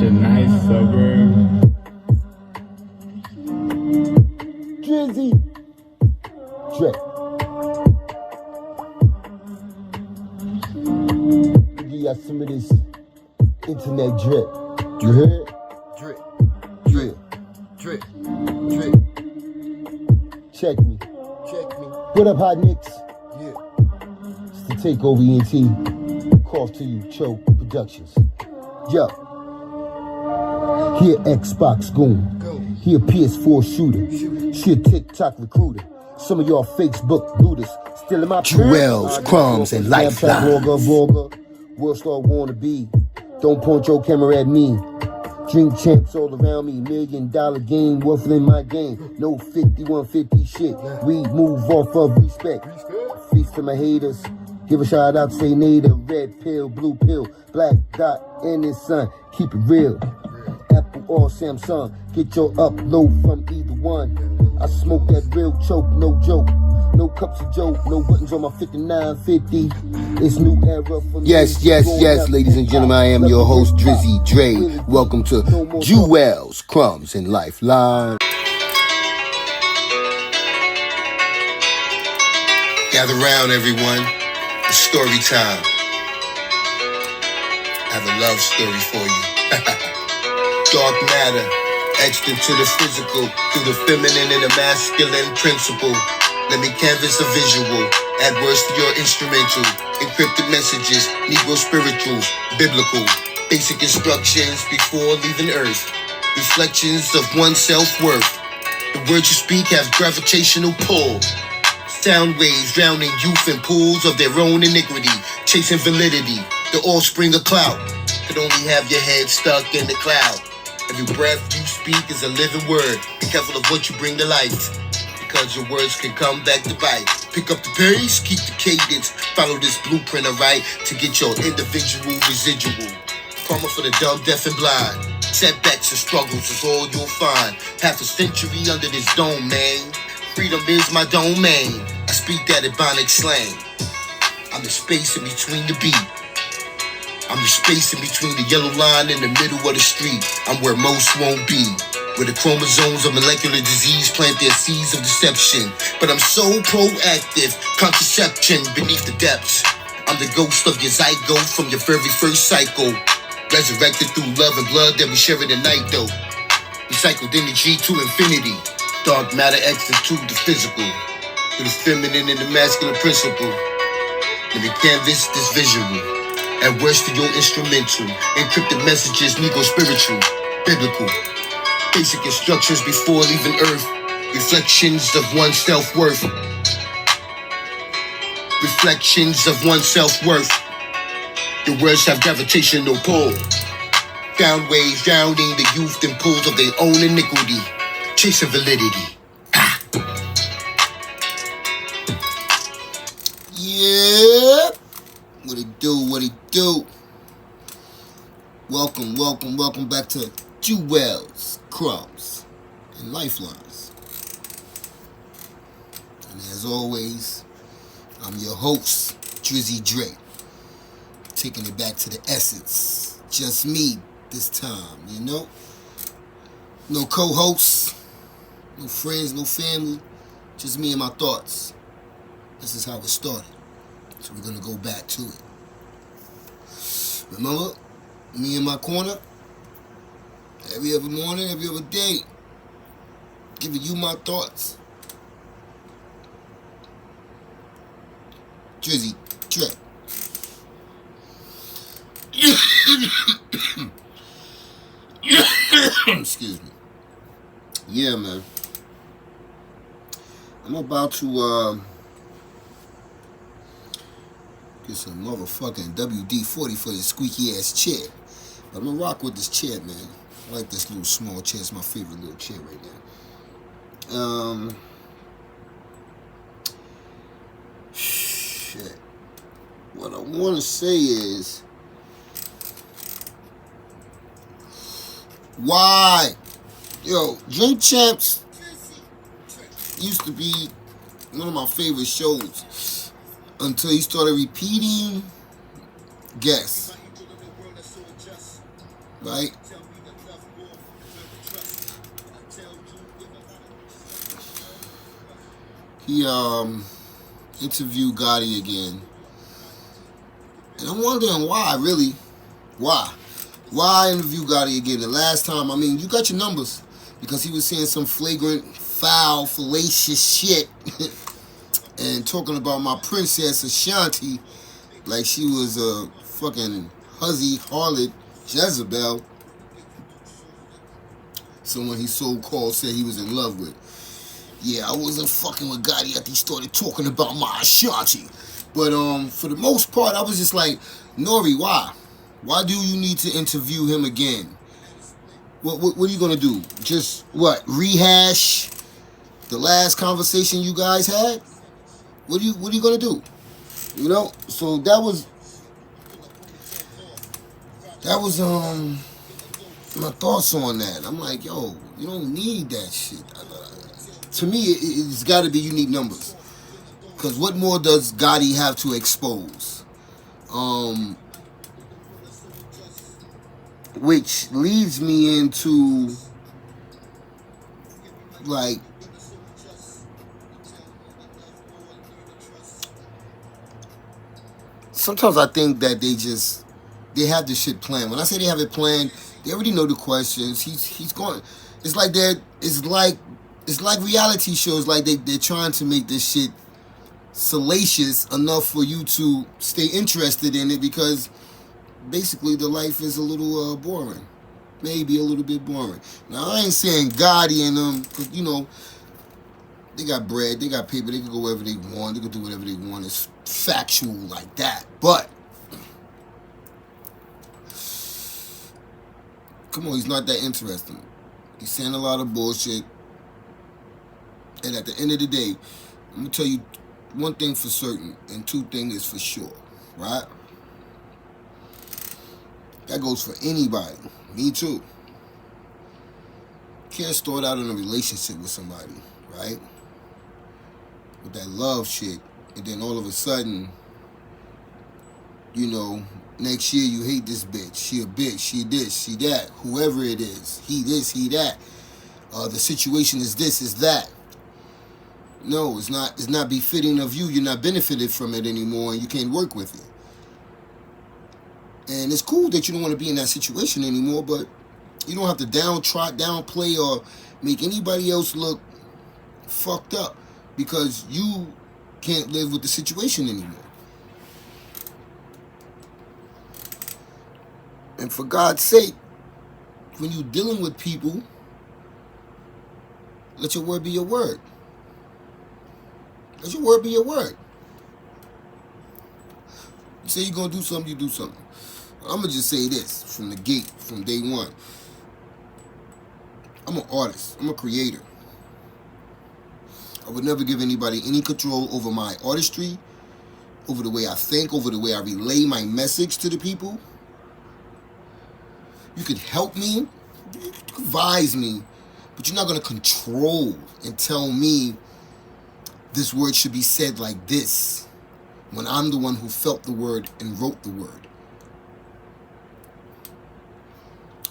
a nice suburb. JeWelZ Drip. Give y'all some of this internet drip. You heard? Drip, Yeah. drip, drip. Check me. Check me. What up, hot nicks? Yeah. It's the Takeover ENT. Call to you, Choke Productions. Yo. Here Xbox goon. Go. He a PS4 shooter. She a TikTok recruiter. Some of y'all Facebook looters. Still in my JeWelZ CruMbZ and LiFeLiNeZ. World star wannabe. Don't point your camera at me. Drink champs all around me. $1 million game, worth in my game. No 5150 shit. We move off of respect. Feast to my haters. Give a shout out to say native. Red pill, blue pill, black dot in the sun. Keep it real. Apple or Samsung. Get your upload from either one. I smoke that real choke, no joke. No cups of joke, no buttons on my 5950. It's new era for me. Yes, ladies and gentlemen, I am your host, JeWelZ Dre. Welcome to JeWelZ CruMbZ and LiFeLiNeZ. Gather round, everyone. It's story time. I have a love story for you. Dark matter, etched into the physical, through the feminine and the masculine principle. Let me canvas a visual, add words to your instrumental. Encrypted messages, Negro spirituals, biblical. Basic instructions before leaving earth. Reflections of one's self-worth. The words you speak have gravitational pull. Sound waves drowning youth in pools of their own iniquity. Chasing validity, the offspring of clout. Could only have your head stuck in the cloud. Every breath you speak is a living word. Be careful of what you bring to life, because your words can come back to bite. Pick up the pace, keep the cadence. Follow this blueprint, alright, to get your individual residual. Karma for the dumb, deaf, and blind. Setbacks and struggles is all you'll find. Half a century under this dome, man. Freedom is my domain. I speak that Ebonic slang. I'm the space in between the beat. I'm the space in between the yellow line and the middle of the street. I'm where most won't be, where the chromosomes of molecular disease plant their seeds of deception. But I'm so proactive, contraception beneath the depths. I'm the ghost of your zygote from your very first cycle. Resurrected through love and blood that we share in the night though. Recycled energy to infinity. Dark matter etched into the physical. Through the feminine and the masculine principle. Let me canvas this visual. Add words to your instrumental. Encrypted messages, Negro spiritual, biblical. Basic instructions before leaving earth. Reflections of one's self-worth. Reflections of one's self-worth. Your words have gravitational pull. Sound waves drowning the youth in pools of their own iniquity. Chasing validity. Yeah. What it do, what it do? Welcome back to JeWelZ CruMbZ and LiFeLiNeZ. And as always, I'm your host, JeWelZ Dre. Taking it back to the essence. Just me this time, you know? No co-hosts, no friends, no family. Just me and my thoughts. This is how it started. So we're going to go back to it. Remember, me in my corner, every other morning, every other day, giving you my thoughts. JeWelZ Dre. Excuse me. Yeah, man. I'm about to get some motherfucking WD-40 for this squeaky ass chair. But I'm gonna rock with this chair, man. I like this little small chair. It's my favorite little chair right now. Shit. What I want to say is, why? Yo, Drink Champs used to be one of my favorite shows until he started repeating guests. Right? he interviewed Gotti again. And I'm wondering why, really. Why? Why interview Gotti again? The last time, I mean, you got your numbers. Because he was saying some flagrant, foul, fallacious shit. And talking about my princess Ashanti like she was a fucking huzzy, harlot, Jezebel. Someone he so-called said he was in love with. Yeah, I wasn't fucking with Gotti after he started talking about my Ashanti. But for the most part, I was just like, Nori, why? Why do you need to interview him again? What are you gonna do? Just what? Rehash the last conversation you guys had? What are you gonna do? You know? So that was my thoughts on that. I'm like, yo, you don't need that shit. To me, it's got to be you need numbers. Because what more does Gotti have to expose? Which leads me into, like, sometimes I think that they have this shit planned. When I say they have it planned, they already know the questions. He's going. It's like it's like reality shows. Like they're trying to make this shit salacious enough for you to stay interested in it, because basically the life is a little boring, maybe a little bit boring. Now I ain't saying Gotti and them, cause you know they got bread, they got paper, they can go wherever they want, they can do whatever they want. It's factual like that, but come on, he's not that interesting. He's saying a lot of bullshit. And at the end of the day, I'm going to tell you one thing for certain and two things is for sure, right? That goes for anybody. Me too. Can't start out in a relationship with somebody, right? With that love shit. And then all of a sudden, you know, next year you hate this bitch. She a bitch. She this. She that. Whoever it is. He this. He that. The situation is this. Is that. No, it's not. It's not befitting of you. You're not benefited from it anymore, and you can't work with it. And it's cool that you don't want to be in that situation anymore, but you don't have to downplay, or make anybody else look fucked up because you can't live with the situation anymore. And for God's sake, when you're dealing with people, let your word be your word. Let your word be your word. You say you're going to do something, you do something. I'm going to just say this from the gate, from day one. I'm an artist. I'm a creator. I would never give anybody any control over my artistry, over the way I think, over the way I relay my message to the people. You could help me, you could advise me, but you're not going to control and tell me this word should be said like this when I'm the one who felt the word and wrote the word.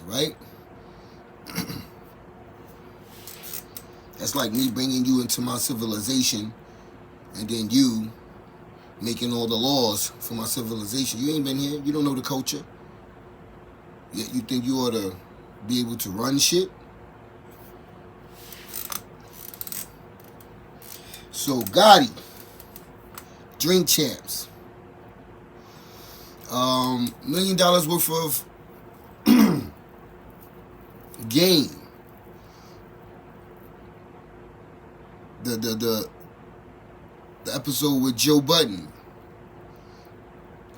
Right? That's like me bringing you into my civilization and then you making all the laws for my civilization. You ain't been here. You don't know the culture. Yet you think you ought to be able to run shit? So Gotti, Drink Champs, $1 million worth of game. The episode with Joe Budden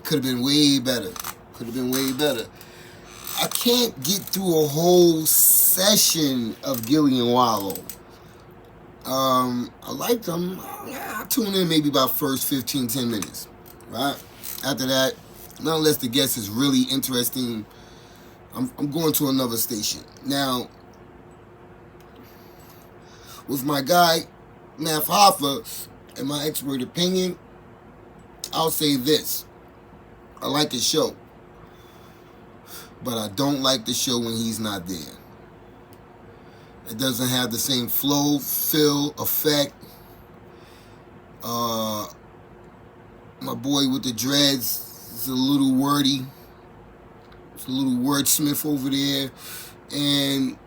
could have been way better. Could have been way better. I can't get through a whole session of Gilly and Wallow. I like them. I tune in maybe about first 15, 10 minutes. Right? After that, not unless the guest is really interesting, I'm going to another station. Now, with my guy, Math Hoffa, in my expert opinion, I'll say this. I like his show. But I don't like the show when he's not there. It doesn't have the same flow, feel, effect My boy with the dreads is a little wordy. It's a little wordsmith over there. And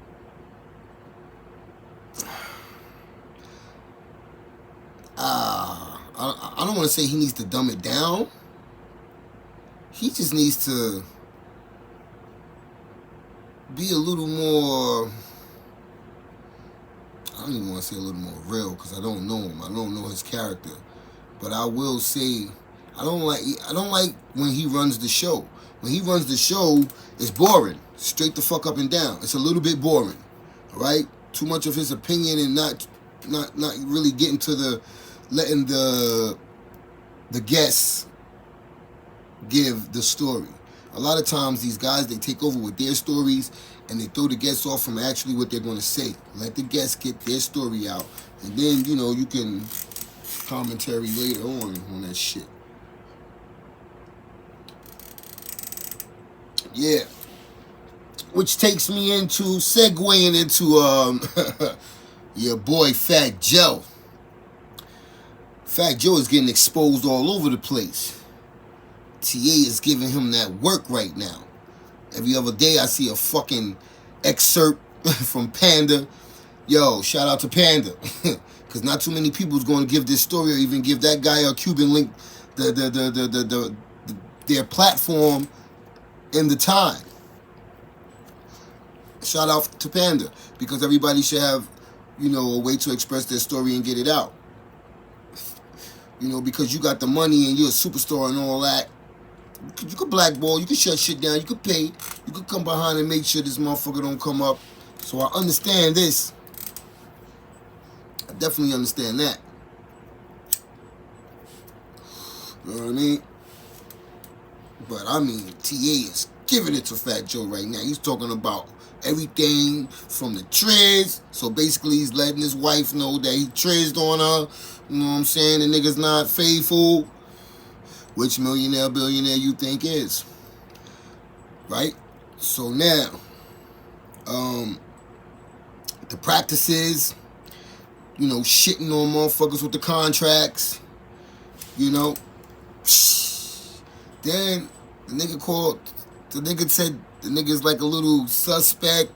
I don't want to say he needs to dumb it down. He just needs to be a little more, I don't even want to say a little more real, because I don't know him. I don't know his character. But I will say, I don't like when he runs the show. When he runs the show, it's boring. Straight the fuck up and down. It's a little bit boring. All right? Too much of his opinion and not really getting to letting the guests give the story. A lot of times these guys, they take over with their stories and they throw the guests off from actually what they're going to say. Let the guests get their story out, and then, you know, you can commentary later on that shit. Yeah. Which takes me into segueing into your boy Fat Joe. Fat Joe is getting exposed all over the place. TA is giving him that work right now. Every other day I see a fucking excerpt from Panda. Yo, shout out to Panda. Because not too many people is going to give this story or even give that guy a Cuban link their platform in the time. Shout out to Panda. Because everybody should have, you know, a way to express their story and get it out. You know, because you got the money and you're a superstar and all that. You could blackball, you could shut shit down, you could pay, you could come behind and make sure this motherfucker don't come up. So I understand this. I definitely understand that. You know what I mean? But I mean, TA is giving it to Fat Joe right now. He's talking about everything from the triz. So basically he's letting his wife know that he trizzed on her. You know what I'm saying? The nigga's not faithful. Which millionaire, billionaire you think is? Right? So now, the practices, you know, shitting on motherfuckers with the contracts, you know. Then the nigga said the nigga's like a little suspect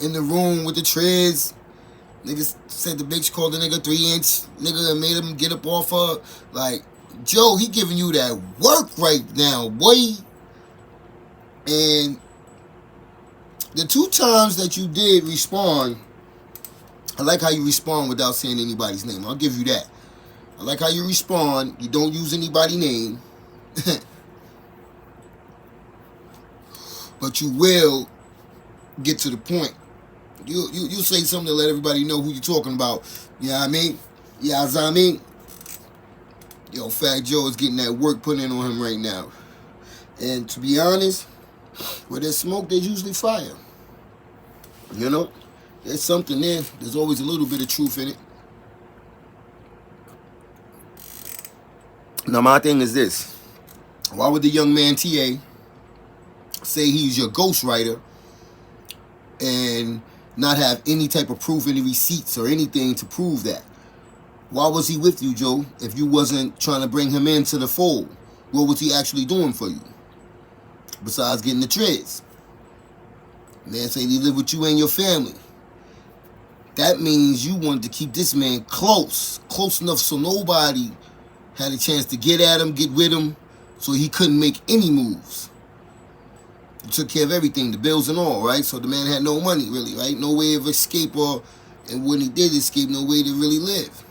in the room with the triz. Nigga said the bitch called the nigga 3-inch. Nigga that made him get up off her. Like, Joe, he giving you that work right now, boy. And the 2 times that you did respond, I like how you respond without saying anybody's name. I'll give you that. I like how you respond. You don't use anybody's name. But you will get to the point. You say something to let everybody know who you're talking about. You know what I mean? Yeah, you know what I mean? Yo, Fat Joe is getting that work put in on him right now. And to be honest, where there's smoke, there's usually fire. You know? There's something there. There's always a little bit of truth in it. Now, my thing is this. Why would the young man TA say he's your ghostwriter and not have any type of proof, any receipts or anything to prove that? Why was he with you, Joe, if you wasn't trying to bring him into the fold? What was he actually doing for you? Besides getting the triz. Man said he lived with you and your family. That means you wanted to keep this man close. Close enough so nobody had a chance to get at him, get with him, so he couldn't make any moves. You took care of everything, the bills and all, right? So the man had no money, really, right? No way of escape, and when he did escape, no way to really live.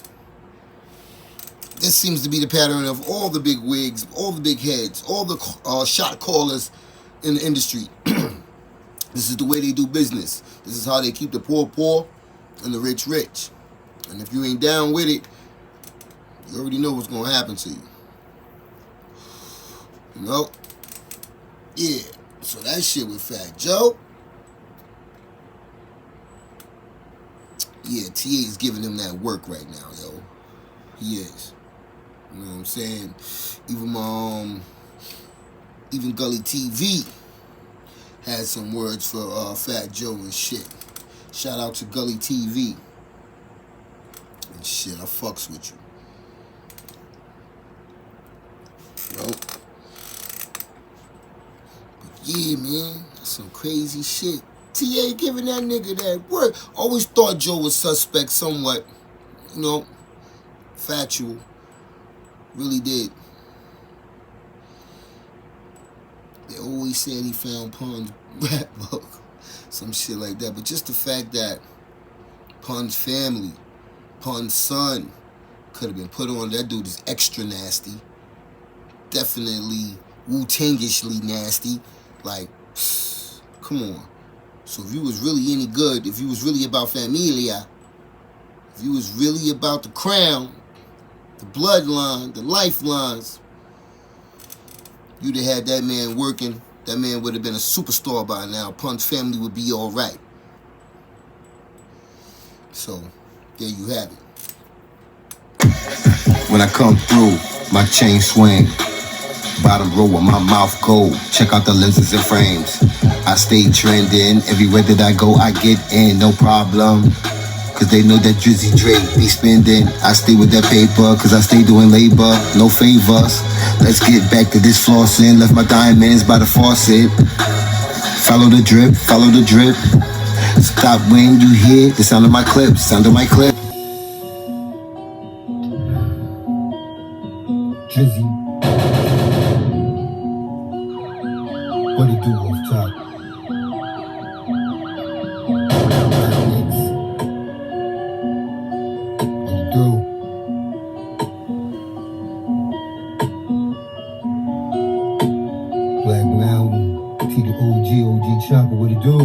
This seems to be the pattern of all the big wigs, all the big heads, all the shot callers in the industry. This is the way they do business. This is how they keep the poor poor and the rich rich. And if you ain't down with it, you already know what's going to happen to you. You know? Yeah. So that shit with Fat Joe. Yeah, TA is giving him that work right now, yo. He is. You know what I'm saying? Even Gully TV had some words for Fat Joe and shit. Shout out to Gully TV. And shit, I fucks with you. know. But yeah, man, that's some crazy shit. TA giving that nigga that word. Always thought Joe was suspect somewhat, you know, factual. Really did. They always said he found Pun's rap book. Some shit like that. But just the fact that Pun's family, Pun's son, could have been put on. That dude is extra nasty. Definitely Wu-Tangishly nasty. Like, come on. So if you was really any good, if you was really about familia, if you was really about the crown, the bloodline, the lifelines, you'd have had that man working. That man would have been a superstar by now. Pun's family would be all right. So, there you have it. When I come through, my chain swing. Bottom row with my mouth gold. Check out the lenses and frames. I stay trending. Everywhere that I go, I get in. No problem. Cause they know that Drizzy Dre be spending. I stay with that paper, cause I stay doing labor. No favors. Let's get back to this flossing. Left my diamonds by the faucet. Follow the drip, follow the drip. Stop when you hear the sound of my clip, sound of my clip. Drizzy, what it do off top? What it do? Black Mountain, T the OG Chopper, what it do?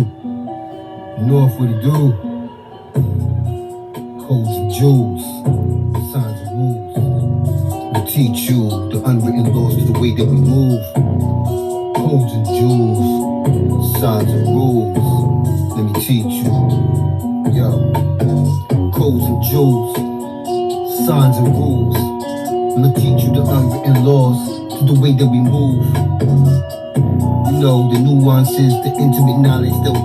North, what it do? Codes and jewels, signs and rules. We'll teach you the unwritten laws to the way that we move. Codes and jewels, signs and rules. Let me teach you. Yo. Codes and jewels, signs and rules. I'ma teach you the unwritten laws to the way that we move. You know the nuances, the intimate knowledge that we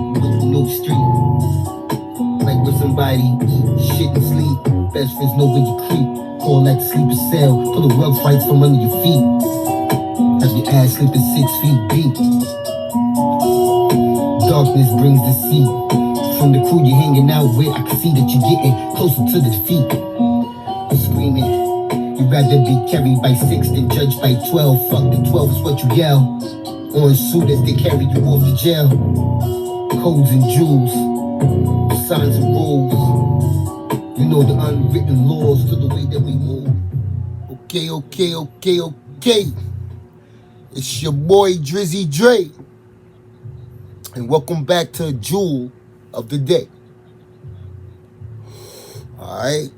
know the street. Like with somebody shit and sleep. Best friends know where you creep. Call like the sleeper cell. Pull the rug fights from under your feet. Have your ass slipping 6 feet deep. Darkness brings the sea. From the crew you're hanging out with, I can see that you're getting closer to defeat. Screaming, you'd rather be carried by 6 than judged by 12. Fuck the 12 is what you yell. On suit as they carry you off to jail. Codes and jewels, signs and rules. You know the unwritten laws to the way that we move. Okay. It's your boy Drizzy Dre. And welcome back to Jewel of the Day. Alright.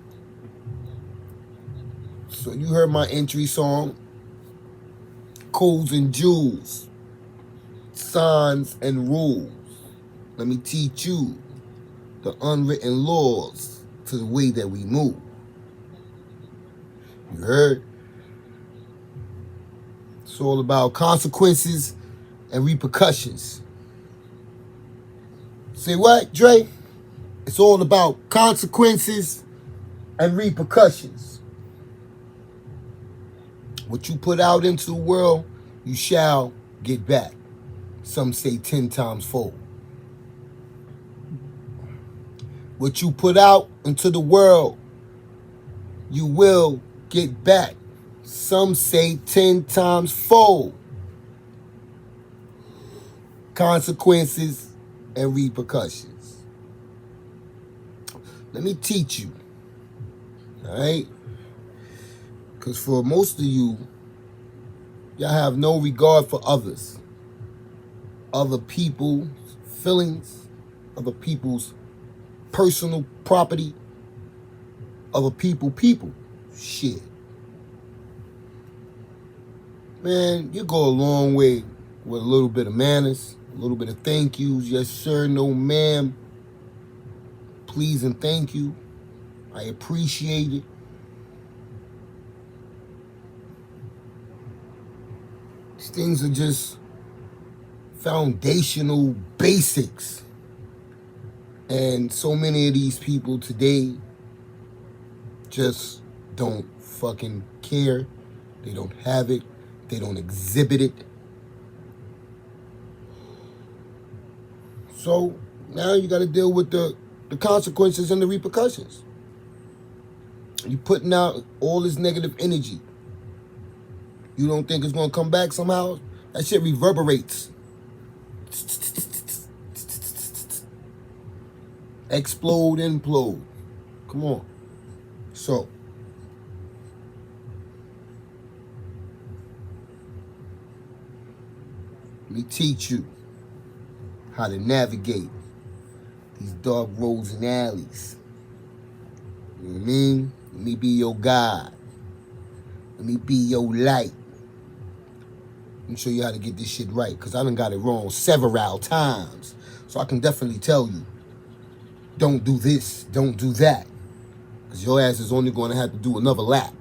So you heard my entry song. Codes and jewels. Signs and rules. Let me teach you the unwritten laws to the way that we move. You heard? It's all about consequences and repercussions. Say what, Dre? It's all about consequences and repercussions. What you put out into the world, you shall get back. Some say 10 times fold. What you put out into the world, you will get back. Some say 10 times fold. Consequences and repercussions. Let me teach you. Alright? Because for most of you, y'all have no regard for others. Other people's feelings, other people's personal property, other people. Shit. Man, you go a long way with a little bit of manners, a little bit of thank yous. Yes, sir, no, ma'am. Please and thank you. I appreciate it. These things are just foundational basics. And so many of these people today just don't fucking care. They don't have it. They don't exhibit it. So now you got to deal with the consequences and the repercussions. You're putting out all this negative energy. You don't think it's going to come back somehow? That shit reverberates. Explode, implode. Come on. So, let me teach you how to navigate these dark roads and alleys. You know what I mean? Let me be your guide. Let me be your light. Let me show you how to get this shit right, because I done got it wrong several times. So I can definitely tell you, don't do this, don't do that. Because your ass is only going to have to do another lap.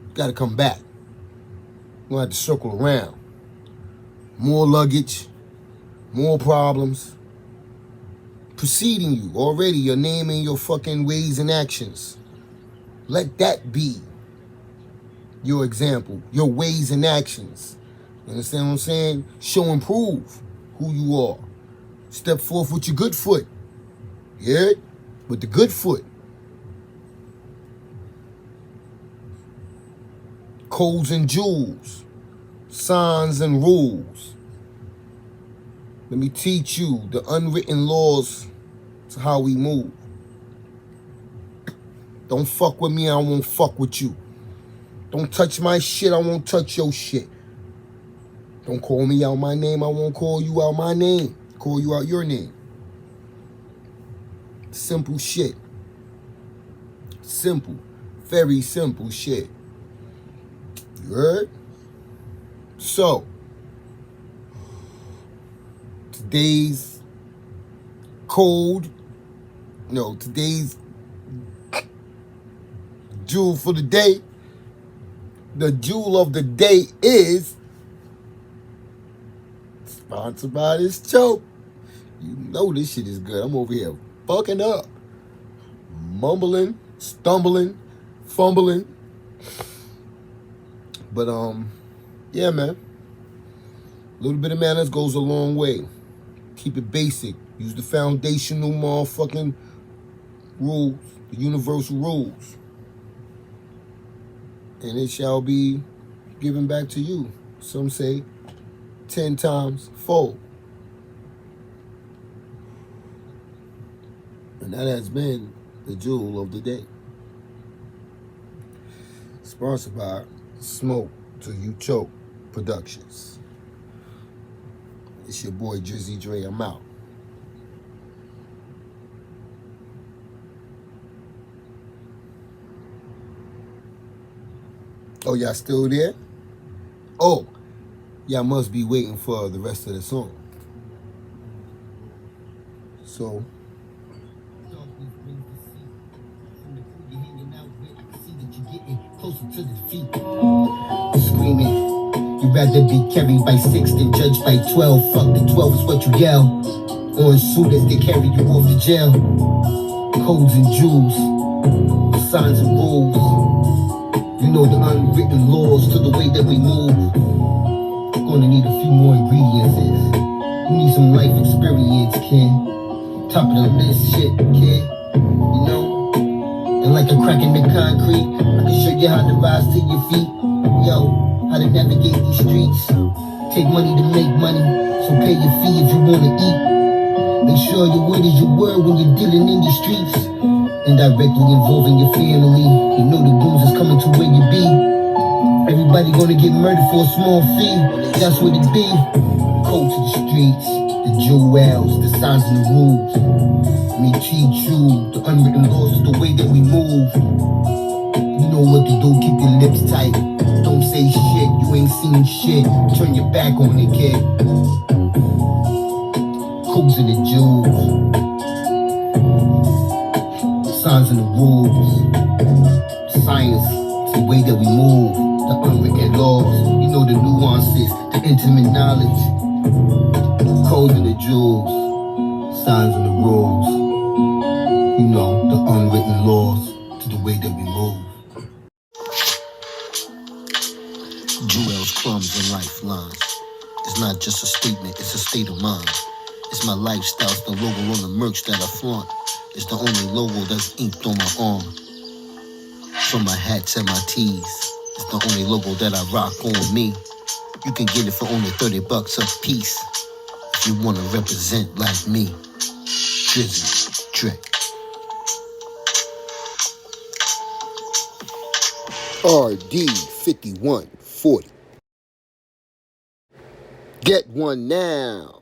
You got to come back. You're going to have to circle around. More luggage, more problems. Preceding you already, your name and your fucking ways and actions. Let that be your example, your ways and actions. You understand what I'm saying? Show and prove who you are. Step forth with your good foot. Yeah? With the good foot. Codes and jewels. Signs and rules. Let me teach you the unwritten laws to how we move. Don't fuck with me, I won't fuck with you. Don't touch my shit, I won't touch your shit. Don't call me out my name, I won't call you out my name. Call you out your name. Simple shit. Simple. Very simple shit. You heard? So, today's jewel for the day. The jewel of the day is sponsored by this choke. You know this shit is good. I'm over here fucking up, mumbling, stumbling, fumbling. But yeah, man. A little bit of manners goes a long way. Keep it basic. Use the foundational motherfucking rules, the universal rules. And it shall be given back to you. Some say 10 times fold. And that has been the jewel of the day. Sponsored by Smoke Till You Choke Productions. It's your boy Drizzy Dre. I'm out. Oh, y'all still there? Oh, y'all must be waiting for the rest of the song. So, screaming, you'd rather be carried by 6 than judged by 12. Fuck the 12 is what you yell. On suit as they carry you off to jail. Codes and jewels, signs and rules. You know the unwritten laws to the way that we move. Gonna need a few more ingredients. You need some life experience, kid. Top of the list shit, kid. You know? And like a crack in the concrete, I can show you how to rise to your feet. Yo, how to navigate these streets. Take money to make money, so pay your fee if you wanna eat. Make sure your word is your word when you're dealing in these streets. Indirectly involving your family. You know the goons is coming to where you be. Everybody gonna get murdered for a small fee. That's what it be. Code to the streets, the JeWelZ, the signs and the rules. Let me teach you the unwritten laws of the way that we move. You know what to do, keep your lips tight. Don't say shit, you ain't seen shit. Turn your back on it, kid. Codes and the jewels. Signs and the rules. Science, it's the way that we move. The unwritten laws, you know the nuances, the intimate knowledge. Codes and the jewels. Signs and the rules. You know the unwritten laws to the way that we move. JeWelZ CruMbZ lifelines. It's not just a statement, it's a state of mind. It's my lifestyle, it's the logo on the merch that I flaunt. It's the only logo that's inked on my arm. From my hats and my tees, it's the only logo that I rock on me. You can get it for only $30 a piece if you wanna represent like me. Drizzy, Trick. RD 5140. Get one now.